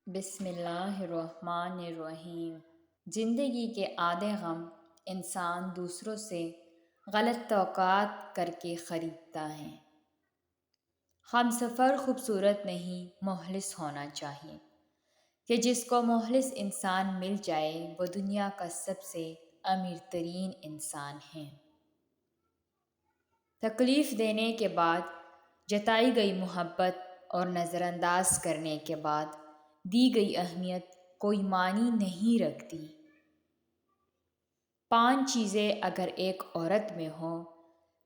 بسم اللہ الرحمن الرحیم۔ زندگی کے آدھے غم انسان دوسروں سے غلط توقعات کر کے خریدتا ہے۔ ہم سفر خوبصورت نہیں مخلص ہونا چاہیے کہ جس کو مخلص انسان مل جائے وہ دنیا کا سب سے امیر ترین انسان ہے۔ تکلیف دینے کے بعد جتائی گئی محبت اور نظر انداز کرنے کے بعد دی گئی اہمیت کوئی معنی نہیں رکھتی۔ 5 چیزیں اگر ایک عورت میں ہوں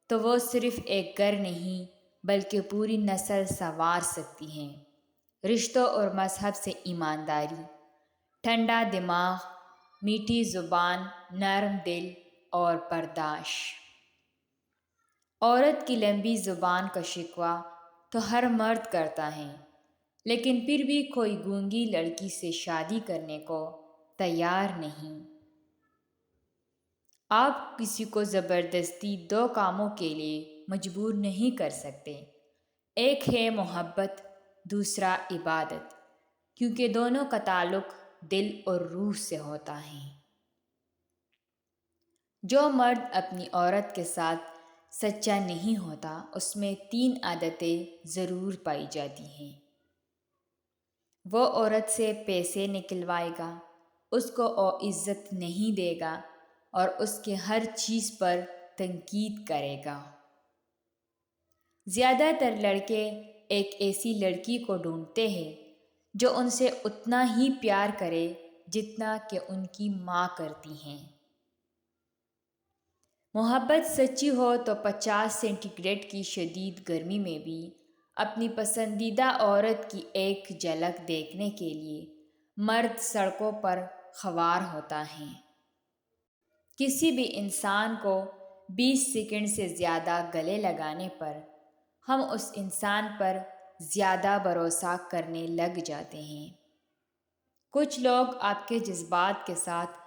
تو وہ صرف ایک گھر نہیں بلکہ پوری نسل سنوار سکتی ہیں۔ رشتوں اور مذہب سے ایمانداری، ٹھنڈا دماغ، میٹھی زبان، نرم دل اور برداشت۔ عورت کی لمبی زبان کا شکوہ تو ہر مرد کرتا ہے، لیکن پھر بھی کوئی گونگی لڑکی سے شادی کرنے کو تیار نہیں۔ آپ کسی کو زبردستی 2 کاموں کے لیے مجبور نہیں کر سکتے۔ ایک ہے محبت، دوسرا عبادت، کیونکہ دونوں کا تعلق دل اور روح سے ہوتا ہے۔ جو مرد اپنی عورت کے ساتھ سچا نہیں ہوتا اس میں 3 عادتیں ضرور پائی جاتی ہیں۔ وہ عورت سے پیسے نکلوائے گا، اس کو عزت نہیں دے گا اور اس کے ہر چیز پر تنقید کرے گا۔ زیادہ تر لڑکے ایک ایسی لڑکی کو ڈھونڈتے ہیں جو ان سے اتنا ہی پیار کرے جتنا کہ ان کی ماں کرتی ہیں۔ محبت سچی ہو تو 50 سینٹی گریڈ کی شدید گرمی میں بھی اپنی پسندیدہ عورت کی ایک جھلک دیکھنے کے لیے مرد سڑکوں پر خوار ہوتا ہے۔ کسی بھی انسان کو 20 سیکنڈ سے زیادہ گلے لگانے پر ہم اس انسان پر زیادہ بھروسہ کرنے لگ جاتے ہیں۔ کچھ لوگ آپ کے جذبات کے ساتھ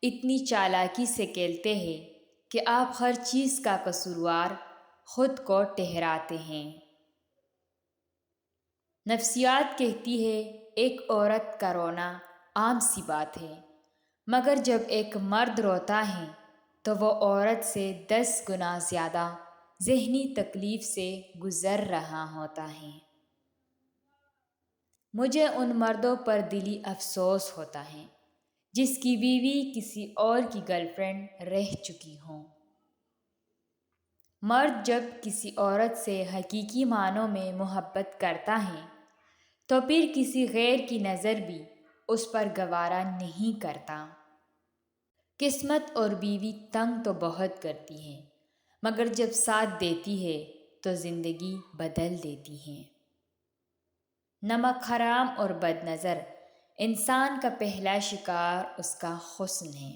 اتنی چالاکی سے کھیلتے ہیں کہ آپ ہر چیز کا قصوروار خود کو ٹھہراتے ہیں۔ نفسیات کہتی ہے ایک عورت کا رونا عام سی بات ہے، مگر جب ایک مرد روتا ہے تو وہ عورت سے 10 گنا زیادہ ذہنی تکلیف سے گزر رہا ہوتا ہے۔ مجھے ان مردوں پر دلی افسوس ہوتا ہے جس کی بیوی کسی اور کی گرل فرینڈ رہ چکی ہوں۔ مرد جب کسی عورت سے حقیقی معنوں میں محبت کرتا ہے تو پھر کسی غیر کی نظر بھی اس پر گوارا نہیں کرتا۔ قسمت اور بیوی تنگ تو بہت کرتی ہیں، مگر جب ساتھ دیتی ہے تو زندگی بدل دیتی ہے۔ نمک حرام اور بد نظر انسان کا پہلا شکار اس کا حسن ہے۔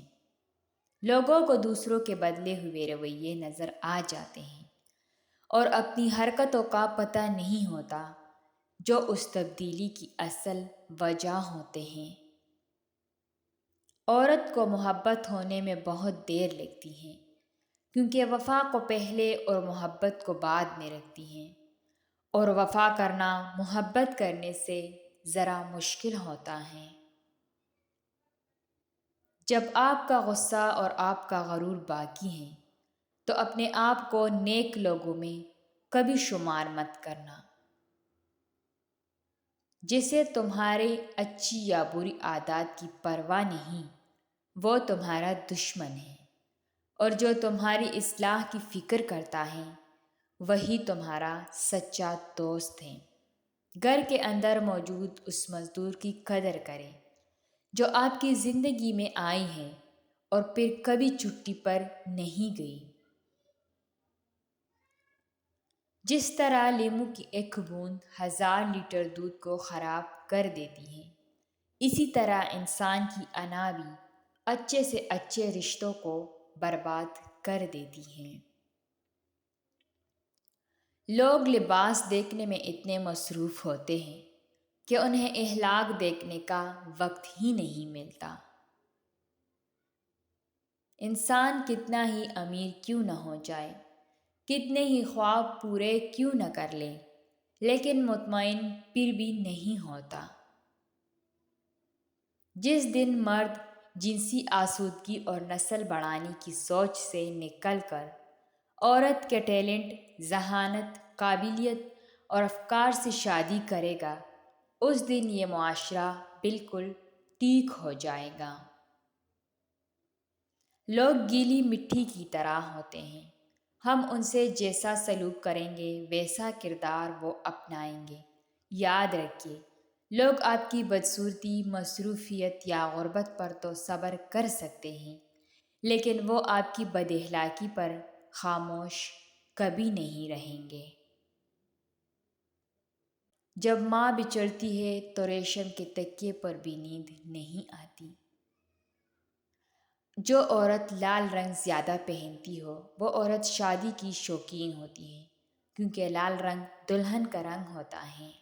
لوگوں کو دوسروں کے بدلے ہوئے رویے نظر آ جاتے ہیں اور اپنی حرکتوں کا پتہ نہیں ہوتا جو اس تبدیلی کی اصل وجہ ہوتے ہیں۔ عورت کو محبت ہونے میں بہت دیر لگتی ہے کیونکہ وفا کو پہلے اور محبت کو بعد میں رکھتی ہیں، اور وفا کرنا محبت کرنے سے ذرا مشکل ہوتا ہے۔ جب آپ کا غصہ اور آپ کا غرور باقی ہیں تو اپنے آپ کو نیک لوگوں میں کبھی شمار مت کرنا۔ جسے تمہارے اچھی یا بری عادات کی پرواہ نہیں وہ تمہارا دشمن ہے، اور جو تمہاری اصلاح کی فکر کرتا ہے وہی تمہارا سچا دوست ہے۔ گھر کے اندر موجود اس مزدور کی قدر کریں جو آپ کی زندگی میں آئی ہے اور پھر کبھی چھٹی پر نہیں گئی۔ جس طرح لیموں کی ایک بوند 1000 لیٹر دودھ کو خراب کر دیتی ہے، اسی طرح انسان کی انا بھی اچھے سے اچھے رشتوں کو برباد کر دیتی ہے۔ لوگ لباس دیکھنے میں اتنے مصروف ہوتے ہیں کہ انہیں اخلاق دیکھنے کا وقت ہی نہیں ملتا۔ انسان کتنا ہی امیر کیوں نہ ہو جائے، کتنے ہی خواب پورے کیوں نہ کر لے، لیکن مطمئن پھر بھی نہیں ہوتا۔ جس دن مرد جنسی آسودگی اور نسل بڑھانے کی سوچ سے نکل کر عورت کے ٹیلنٹ، ذہانت، قابلیت اور افکار سے شادی کرے گا، اس دن یہ معاشرہ بالکل ٹھیک ہو جائے گا۔ لوگ گیلی مٹی کی طرح ہوتے ہیں، ہم ان سے جیسا سلوک کریں گے ویسا کردار وہ اپنائیں گے۔ یاد رکھیے، لوگ آپ کی بدصورتی، مصروفیت یا غربت پر تو صبر کر سکتے ہیں، لیکن وہ آپ کی بد اخلاقی پر خاموش کبھی نہیں رہیں گے۔ جب ماں بچڑتی ہے تو ریشم کے تکیے پر بھی نیند نہیں آتی۔ جو عورت لال رنگ زیادہ پہنتی ہو وہ عورت شادی کی شوقین ہوتی ہے، کیونکہ لال رنگ دلہن کا رنگ ہوتا ہے۔